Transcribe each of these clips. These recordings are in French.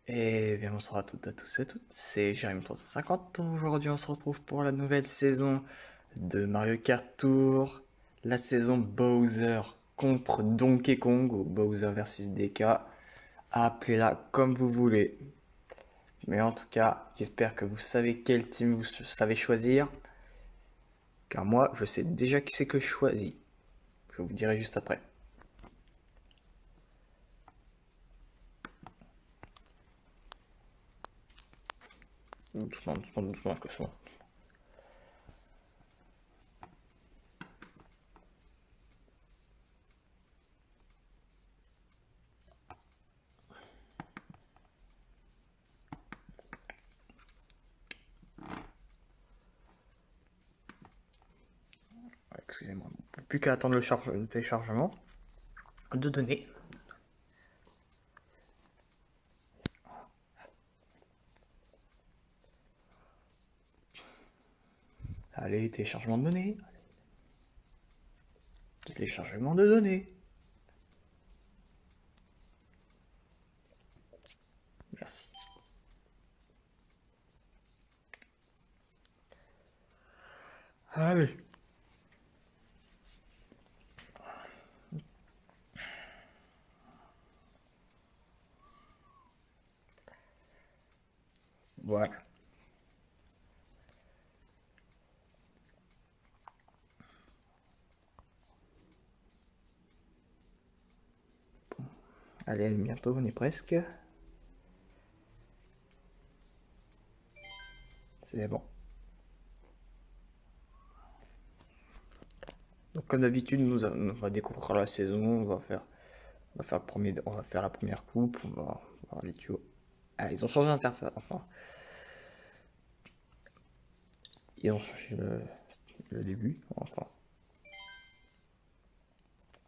Et bien bonsoir à toutes, à tous et à toutes, c'est Jérémy 350. Aujourd'hui on se retrouve pour la nouvelle saison de Mario Kart Tour, la saison Bowser contre Donkey Kong, ou Bowser versus DK, appelez-la comme vous voulez. Mais en tout cas, j'espère que vous savez quel team vous savez choisir, car moi je sais déjà qui c'est que je choisis. Je vous dirai juste après. Doucement, doucement, doucement, que ça. Excusez-moi, plus qu'à attendre le téléchargement de données. Allez, téléchargement de données. Téléchargement de données. Merci. Allez. Voilà. Allez, bientôt, on est presque. C'est bon. Donc comme d'habitude, on va découvrir la saison, on va faire la première coupe, on va voir les tuyaux. Ah, ils ont changé l'interface, enfin, ils ont changé le début, enfin.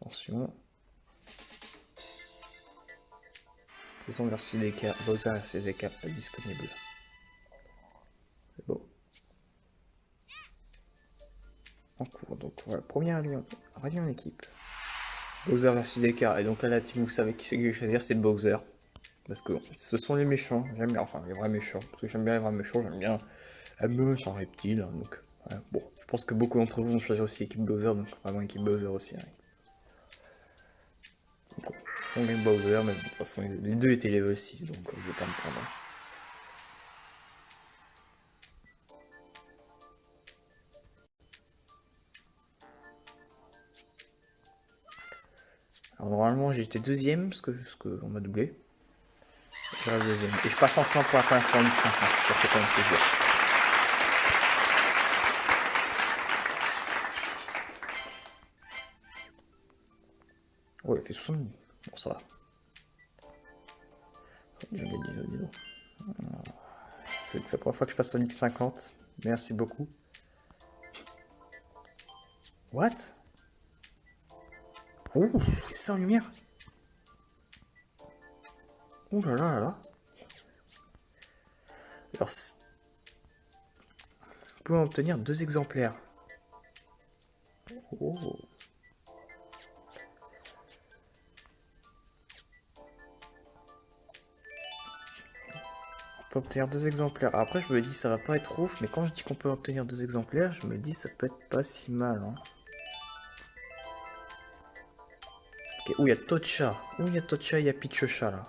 Attention. Saison versus DK, Bowser versus DK pas disponible. C'est beau. En cours, donc voilà, première réunion en équipe. Bowser versus DK, et donc là la team, vous savez qui c'est que je vais choisir, c'est Bowser. Parce que ce sont les méchants, j'aime bien, enfin les vrais méchants, parce que j'aime bien les vrais méchants, j'aime bien Ame, c'est un reptile, hein, donc ouais, bon, je pense que beaucoup d'entre vous vont choisir aussi équipe Bowser, donc vraiment équipe Bowser aussi. Hein. Donc on gagne Bowser, mais de toute façon les deux étaient level 6, donc je vais pas me prendre. Alors normalement j'étais deuxième, parce que on m'a doublé. J'arrive deuxième, et je passe enfin pour la première fois en Ligue 50, ça fait quand même plaisir. Ouais, il fait 60. Bon, ça va. J'ai gagné, dis donc. C'est la première fois que je passe en Ligue 50. Merci beaucoup. What? Ouh, c'est en lumière. Ouh là là là là. Alors, vous pouvez en obtenir 2 exemplaires. Oh. On peut obtenir 2 exemplaires. Après, je me dis ça va pas être ouf, mais quand je dis qu'on peut obtenir 2 exemplaires, je me dis ça peut être pas si mal. Hein. Ok, ouh, il y a Tocha. Ouh, il y a Tocha, il y a Pichocha là.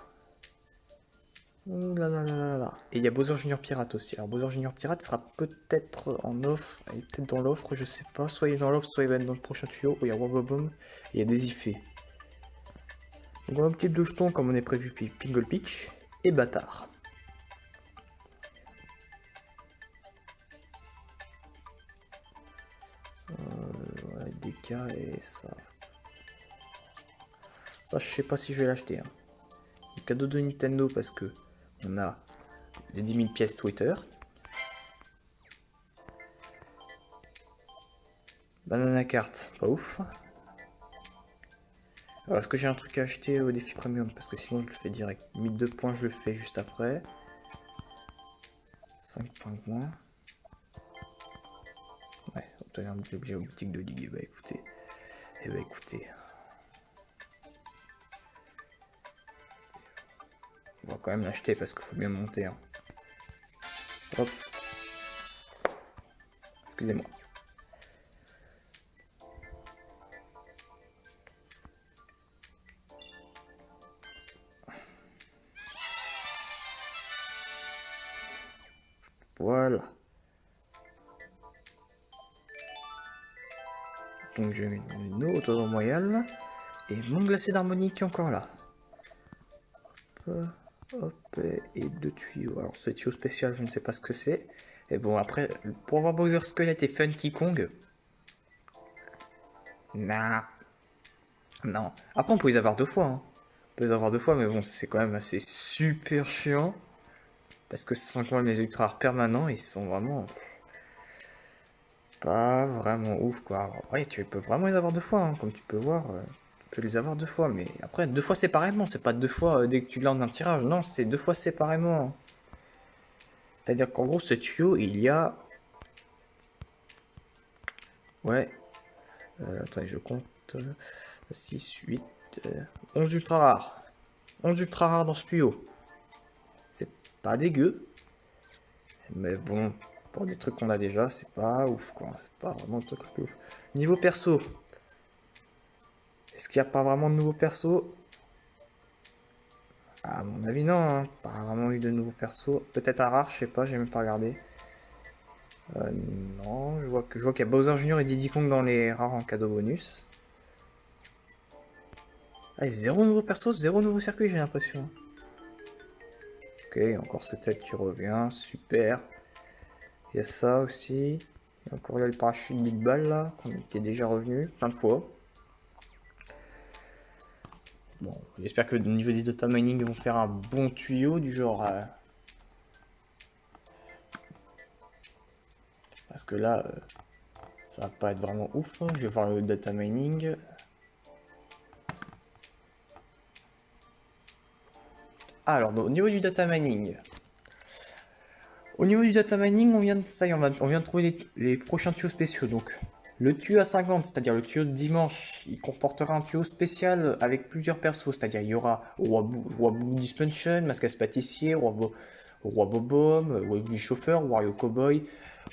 Ouh là là là là là. Et il y a Bowser Junior Pirate aussi. Alors, Bowser Junior Pirate sera peut-être en offre. Il est peut-être dans l'offre, je sais pas. Soit il est dans l'offre, soit il va être dans le prochain tuyau. Où il y a Wobobom et il y a des effets. Donc, on a un petit deux jetons comme on est prévu, puis Pingle Peach et Bâtard. Voilà, DK et ça. Ça, je sais pas si je vais l'acheter. Hein. Le cadeau de Nintendo parce que on a les 10 000 pièces Twitter. Banana carte, pas ouf. Alors, est-ce que j'ai un truc à acheter au défi premium? Parce que sinon, je le fais direct. 1002 points, je le fais juste après. 5 points de moins. Ouais, obtenir un petit objet aux boutiques de Ligue. Bah écoutez. Eh bah écoutez. On va quand même l'acheter parce qu'il faut bien monter. Hein. Hop. Excusez-moi. Voilà. Donc je mets une autre royale. Et mon glacé d'harmonie qui est encore là. Hop, hop, et 2 tuyaux. Alors ce tuyau spécial, je ne sais pas ce que c'est. Et bon, après, pour avoir Bowser Squelette et Funky Kong... Nah. Non. Après, on peut les avoir 2 fois. Hein. On peut les avoir 2 fois, mais bon, c'est quand même assez super chiant. Parce que ce sont quand même les ultra rares permanents, ils sont vraiment... Pas vraiment ouf, quoi. Ouais, tu peux vraiment les avoir 2 fois, hein, comme tu peux voir. Tu peux les avoir 2 fois, mais après, 2 fois séparément. C'est pas 2 fois dès que tu lances un tirage. Non, c'est 2 fois séparément. C'est-à-dire qu'en gros, ce tuyau, il y a... Ouais. Attendez, je compte. 6, 8, 11 ultra rares. 11 ultra rares dans ce tuyau. C'est pas dégueu. Mais bon, pour des trucs qu'on a déjà, c'est pas ouf, quoi. C'est pas vraiment le truc ouf. Niveau perso. Est-ce qu'il n'y a pas vraiment de nouveaux persos? À mon avis, non. Hein. Pas vraiment eu de nouveaux persos. Peut-être un rare, je sais pas, j'ai même pas regardé. Non, je vois qu'il y a Bowser Jr. et Diddy Kong dans les rares en cadeau bonus. Ah, 0 nouveau perso, 0 nouveau circuit, j'ai l'impression. Ok, encore cette tête qui revient, super. Il y a ça aussi. Il y a encore là le parachute de balle là, qui est déjà revenu plein de fois. Bon, j'espère que au niveau du data mining, ils vont faire un bon tuyau du genre. Parce que là, ça va pas être vraiment ouf. Hein. Je vais voir le data mining. Alors, au niveau du data mining. Au niveau du data mining, on vient de trouver les prochains tuyaux spéciaux. Donc, le tuyau à 50, c'est-à-dire le tuyau de dimanche, il comportera un tuyau spécial avec plusieurs persos. C'est-à-dire, il y aura Roi Blue Dispensation, Mascas Pâtissier, Roi Bobom, Wagyu Chauffeur, Wario Cowboy,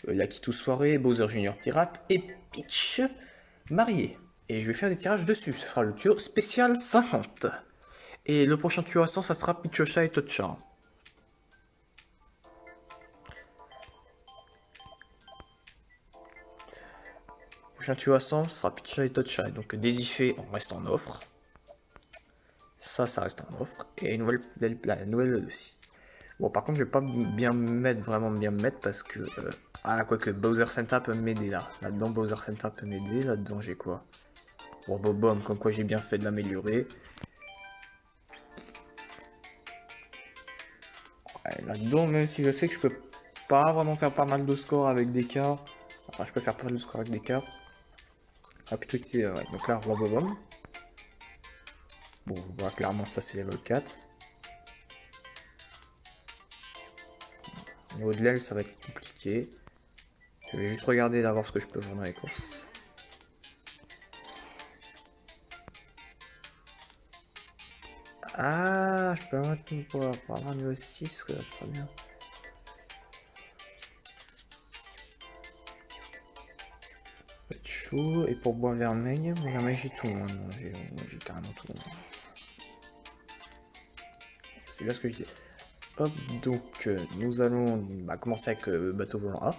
Lakitu Soirée, Bowser Junior Pirate et Peach marié. Et je vais faire des tirages dessus. Ce sera le tuyau spécial 50. Et le prochain tuyau à 100, ça sera Pichocha et Tocha. Prochain tuyau à 100, ce sera Picha et Tocha. Donc Désifé, on reste en offre. Ça reste en offre. Et la nouvelle aussi. Bon, par contre, je vais pas vraiment bien me mettre parce que... quoique Bowser Center peut m'aider là. Là-dedans, Bowser Center peut m'aider. Là-dedans, j'ai quoi? Bon, Bobom, comme quoi j'ai bien fait de l'améliorer. Ouais, là-dedans, même si je sais que je peux pas vraiment faire pas mal de scores avec des cas. Enfin, je peux faire pas mal de scores avec des cas. Ah, plutôt utiliser, ouais. Donc là, Roi Bobom. Bon, on voit clairement ça, c'est level 4. Au niveau de l'aile, ça va être compliqué. Je vais juste regarder là, voir ce que je peux vendre dans les courses. Ah, je peux avoir pour avoir un niveau 6, ça sera bien. Ça va être chaud. Et pour bois vermeil, j'ai tout. Hein. J'ai carrément tout. C'est bien ce que je dis. Hop, donc nous allons commencer avec bateau volant A.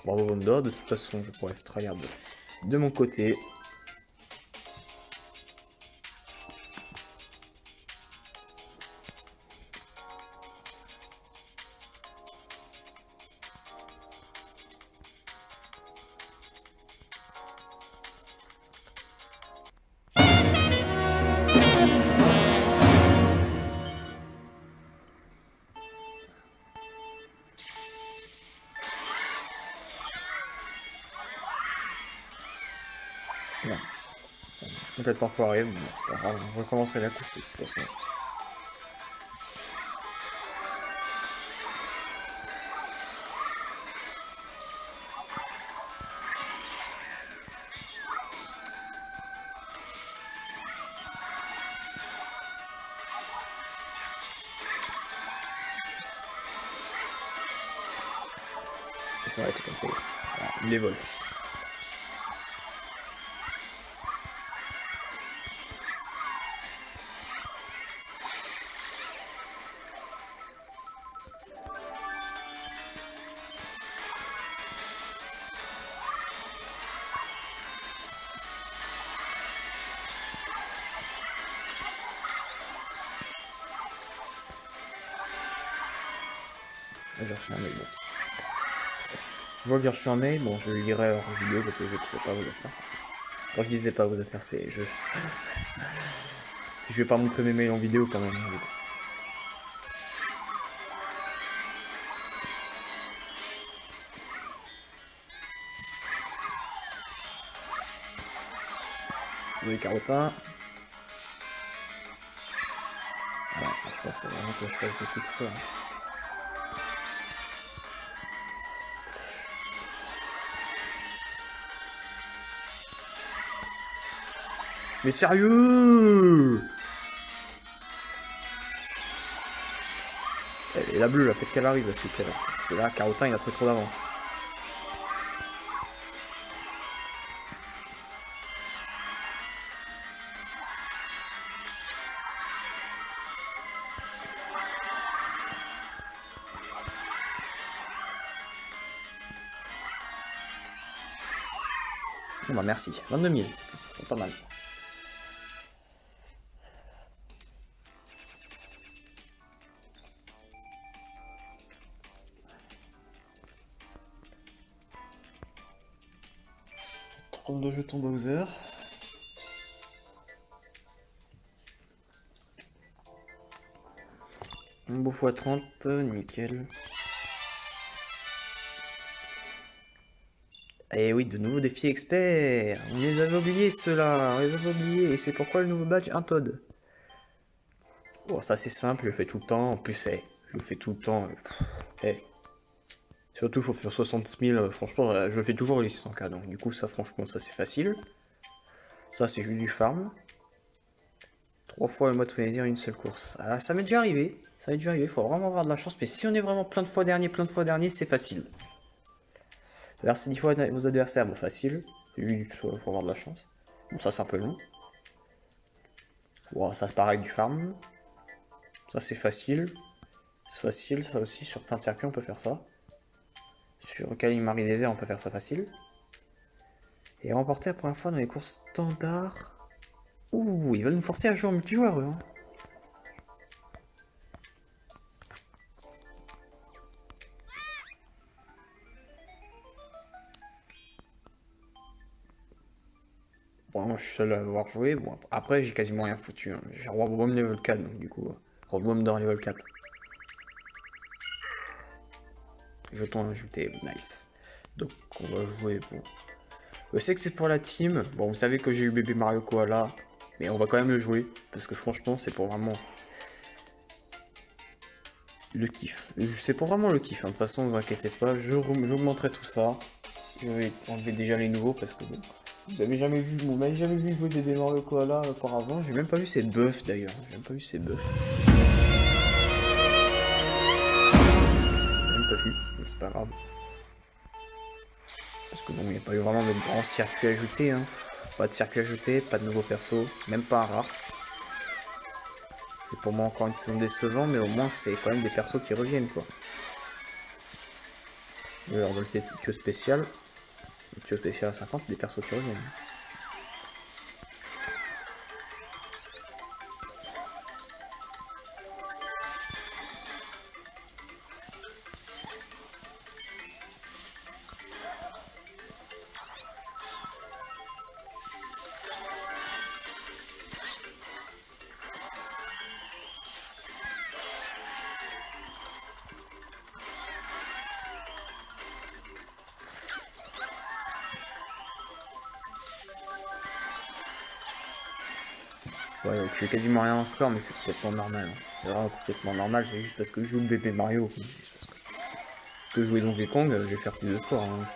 Bravo Vonda, de toute façon je pourrais tryhard de mon côté. Non. Je suis complètement foiré, mais c'est pas grave, on recommencerait la course de toute façon. Ils sont arrêtés comme ça. Voilà, ils les volent. J'ai reçu un mail, bon. Je vois que j'ai reçu un mail, bon je lirai hors vidéo parce que je sais pas vos affaires. Quand je disais pas vos affaires, c'est je vais pas montrer mes mails en vidéo quand même. Vous avez carotin. Voilà, je pense vraiment que je fasse beaucoup de sport. Mais sérieux! Et la bleue, là, faites qu'elle arrive, s'il vous plaît. Parce que là, Carotin, il a pris trop d'avance. Bon bah merci, 22 000, c'est pas mal. De jetons Bowser. Un beau x30, nickel. Et oui, de nouveaux défis experts. On les avait oubliés ceux-là, on les avait oubliés. Et c'est pourquoi le nouveau badge, un Toad. Bon, ça c'est simple, je le fais tout le temps. En plus, je le fais tout le temps. Surtout, il faut faire 60 000. Franchement, je fais toujours les 600K. Donc, du coup, ça, franchement, ça c'est facile. Ça, c'est juste du farm. 3 fois le mode frénésie en une seule course. Ah, ça m'est déjà arrivé. Ça m'est déjà arrivé. Il faut vraiment avoir de la chance. Mais si on est vraiment plein de fois dernier, c'est facile. Verser 10 fois vos adversaires, bon, facile. Il faut avoir de la chance. Bon, ça, c'est un peu long. Bon, ça, c'est pareil du farm. Ça, c'est facile. C'est facile, ça aussi. Sur plein de circuits, on peut faire ça. Sur Kalimari Désert, on peut faire ça facile. Et remporter la première fois dans les courses standards. Ouh, ils veulent nous forcer à jouer en multijoueur, eux. Hein. Bon, moi, je suis seul à avoir joué. Bon, après, j'ai quasiment rien foutu. Hein. J'ai Roboum level 4, donc du coup, Roboum dans level 4. Jetons ajouté, nice. Donc, on va jouer. Bon. Je sais que c'est pour la team. Bon, vous savez que j'ai eu bébé Mario Koala. Mais on va quand même le jouer. Parce que franchement, c'est pour vraiment le kiff. C'est pour vraiment le kiff. Hein. De toute façon, ne vous inquiétez pas. J'augmenterai tout ça. Je vais enlever déjà les nouveaux parce que bon. Vous m'avez jamais vu jouer des Mario Koala auparavant. J'ai même pas vu ses buffs d'ailleurs. J'ai même pas vu ses buffs. J'ai même pas vu. Mais c'est pas grave. Parce que bon, il n'y a pas eu vraiment de grands circuits ajoutés. Hein. Pas de circuit ajouté, pas de nouveaux persos, même pas un rare. C'est pour moi encore une saison décevant, mais au moins c'est quand même des persos qui reviennent quoi. Alors dans le tuto spécial à 50, des persos qui reviennent. Ouais, donc je fais quasiment rien en score, mais c'est complètement normal. Hein. C'est vraiment complètement normal, c'est juste parce que je joue le bébé Mario. Que jouer Donkey Kong, je vais faire plus de score. Hein.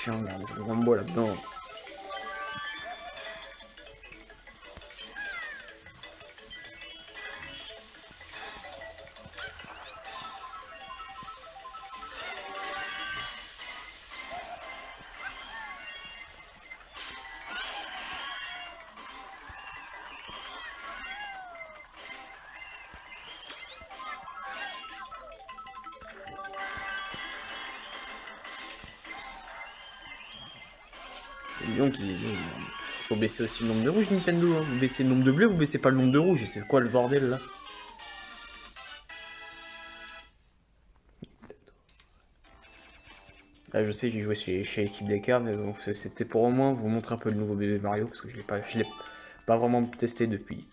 chiant, là, ce Rambo là-dedans. Donc il faut baisser aussi le nombre de rouges Nintendo, hein. Vous baissez le nombre de bleus, vous baissez pas le nombre de rouges, c'est quoi le bordel là? Là je sais que j'ai joué chez l'équipe d'Eka, mais bon, c'était pour au moins vous montrer un peu le nouveau bébé Mario, parce que je l'ai pas vraiment testé depuis.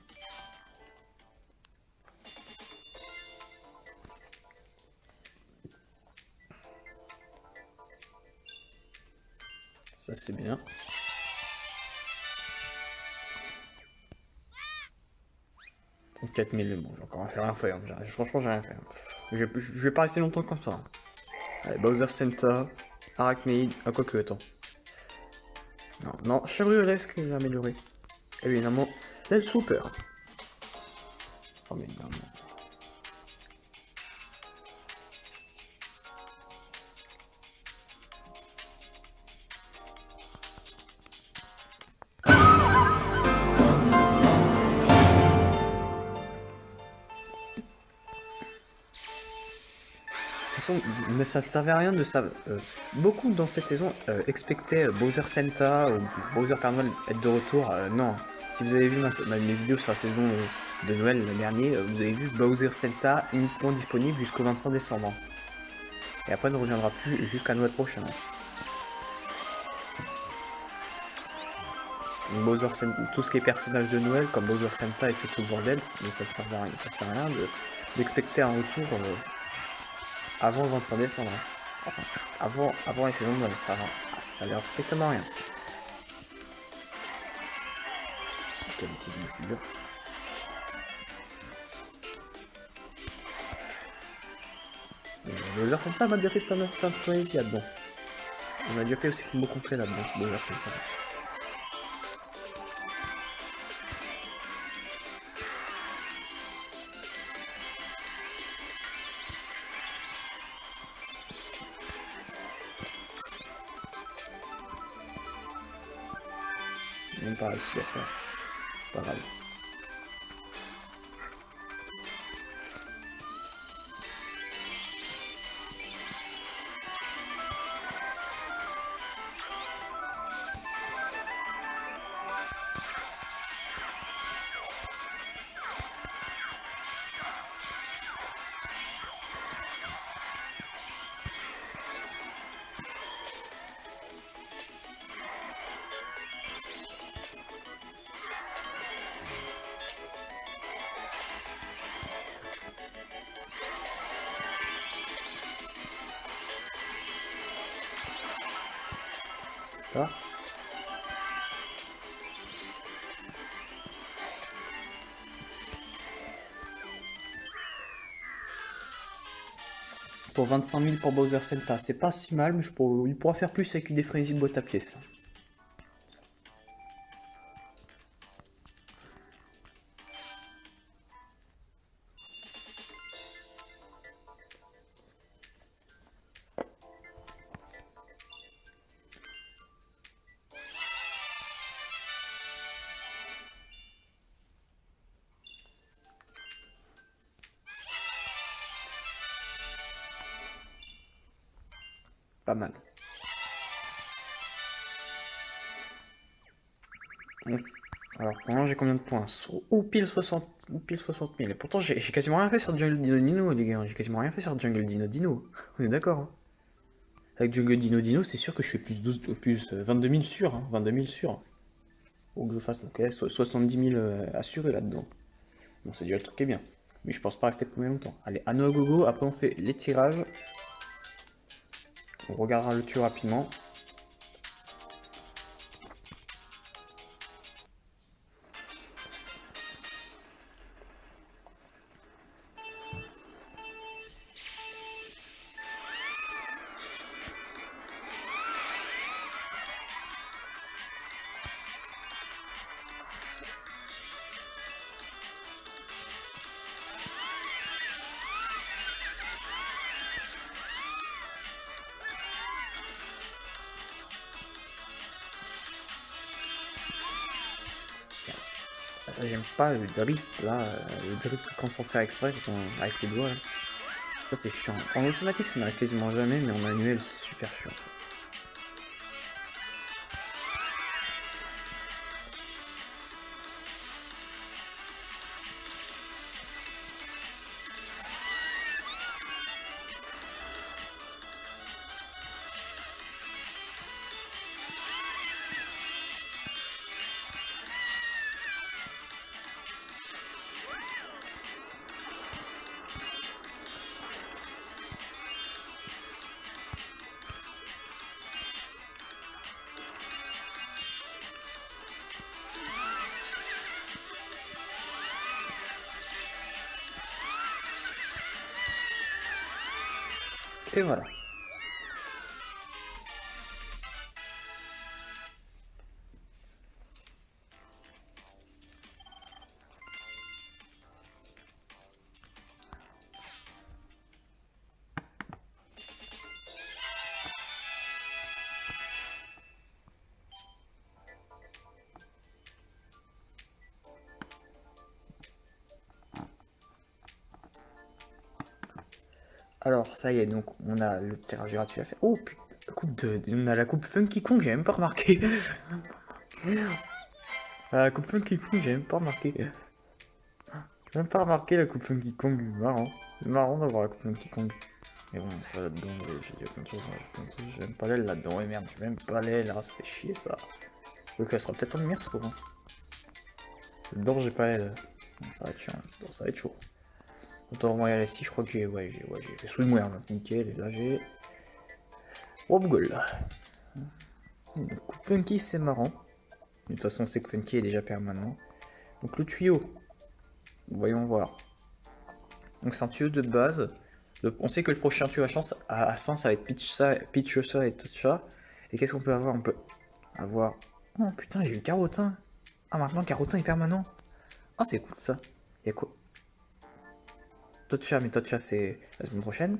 Ça c'est bien. Donc 4000, bon, j'ai rien fait, hein. Franchement j'ai rien fait, hein. Je vais pas rester longtemps comme ça, hein. Allez, Bowser Center, Arachneid, ah quoique, attends. Non, Chevreuil ce qu'il a amélioré. Évidemment, la Super. Oh mais non. Mais ça ne servait à rien de ça. Beaucoup dans cette saison expectaient Bowser Santa ou Bowser Père Noël être de retour. Non, si vous avez vu mes vidéos sur la saison de Noël l'an dernier, vous avez vu Bowser Santa uniquement disponible jusqu'au 25 décembre. Et après, il ne reviendra plus jusqu'à Noël prochain. Bowser Santa, tout ce qui est personnage de Noël, comme Bowser Santa et tout le bordel, ça ne sert à rien. Ça sert à rien d'expecter un retour avant le 25 décembre. Enfin, avant les saisons de Noël, ça sert strictement à rien. Qualité de figure. Bowser Santa m'a déjà fait plein de poésie là-dedans. On a déjà fait aussi le mot complet là-dedans, Bowser Santa. Même pas réussi à faire. C'est pas grave. Ça. Pour 25 000 pour Bowser Santa, c'est pas si mal, mais il pourra faire plus avec des frénésies de boîte à pièces. Pas mal. Alors, pour moi, j'ai combien de points? Ou pile 60 000. Et pourtant, j'ai quasiment rien fait sur Jungle Dino Dino, les gars. J'ai quasiment rien fait sur Jungle Dino Dino. On est d'accord, hein. Avec Jungle Dino Dino, c'est sûr que je fais plus 22 000 sûr, hein. 22 000 sûr. Faut que je fasse donc, 70 000 assurés là-dedans. Bon, c'est déjà le truc qui est bien. Mais je pense pas rester combien longtemps. Allez, à nos gogo, après on fait les tirages. On regardera le tuyau rapidement. Ça, j'aime pas le drift là, le drift quand on fait exprès, avec les doigts là. Ça c'est chiant. En automatique ça n'arrive quasiment jamais, mais en manuel c'est super chiant ça. Et voilà. Alors ça y est, donc on a le tirage gratuit à faire. Oh putain, on a la coupe Funky Kong, j'ai même pas remarqué. La coupe Funky Kong, j'ai même pas remarqué. J'ai même pas remarqué la coupe Funky Kong, marrant. C'est marrant d'avoir la coupe Funky Kong. Mais bon, pas là-dedans, j'ai dit plein de choses, j'ai même pas l'aile là-dedans, et merde, j'ai même pas l'aile, ça fait chier ça. Donc elle sera peut-être en lumière ce coup. Dedans j'ai pas l'aile. Ça va être chiant, ça va être chaud. Autant voir ici, je crois que j'ai j'ai sous le moyen, donc nickel, et là j'ai... Oh Google là. Coupe Funky c'est marrant. De toute façon on sait que Funky est déjà permanent. Donc le tuyau, voyons voir. Donc c'est un tuyau de base. On sait que le prochain tuyau à 100 ça va être Pitch ça et Toucha. Et qu'est-ce qu'on peut avoir? On peut avoir... Oh putain j'ai eu Carotin. Ah maintenant Carotin est permanent. Ah c'est cool ça. Y'a quoi? Toucha, mais Toucha c'est la semaine prochaine.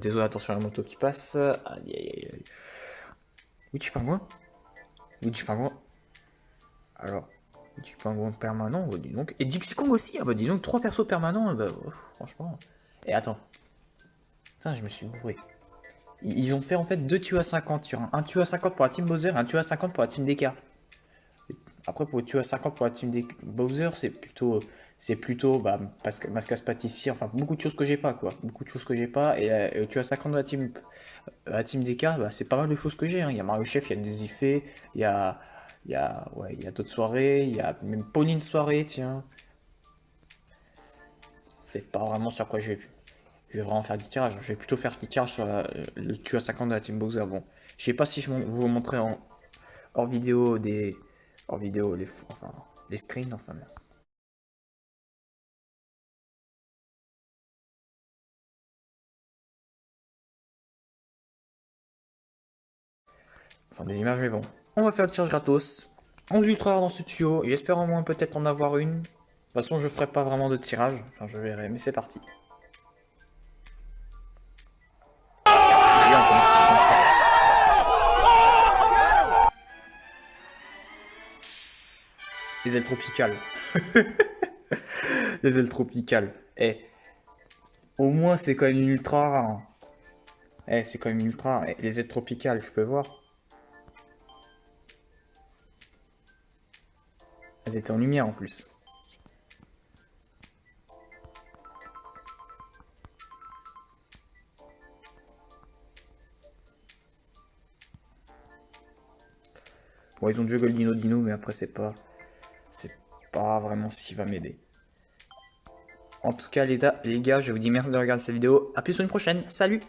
Désolé, attention à la moto qui passe. Aïe aïe aïe aïe. Luigi Pingouin. Luigi Pingouin. Alors, Luigi Pingouin permanent, bah, dis donc. Et Dixie Kong aussi, ah bah dis donc, 3 persos permanents, bah franchement. Et attends. Putain, je me suis bourré. Ils ont fait en fait 2 tuyaux à 50. Il y aura un tuyau à 50 pour la team Bowser et un tuyau à 50 pour la team DK. Après, pour le tuyau à 50 pour la team Bowser, c'est plutôt bah, Mascas pâtissier, enfin beaucoup de choses que j'ai pas quoi. Beaucoup de choses que j'ai pas. Et le tuyau à 50 de la team DK, bah, c'est pas mal de choses que j'ai. Hein. Il y a Mario Chef, il y a des effets, ouais, il y a d'autres soirées, il y a même Pauline soirée, tiens. C'est pas vraiment sur quoi je vais vraiment faire du tirage. Je vais plutôt faire du tirage sur le tuyau à 50 de la team Bowser. Bon, je sais pas si je vous montrer hors vidéo hors vidéo enfin, les screens, enfin. Enfin, des images, mais bon. On va faire le tirage gratos. 11 ultra rares dans ce tuyau. J'espère au moins peut-être en avoir une. De toute façon, je ferai pas vraiment de tirage. Enfin, je verrai, mais c'est parti. Les ailes tropicales. Les ailes tropicales. Eh, au moins c'est quand même une ultra rare. Hein. Eh, c'est quand même une ultra rare. Eh, les ailes tropicales, je peux voir. Elles étaient en lumière en plus. Bon, ils ont Juggle Dino, mais après c'est pas vraiment ce qui va m'aider. En tout cas, les gars, je vous dis merci de regarder cette vidéo. A plus sur une prochaine. Salut!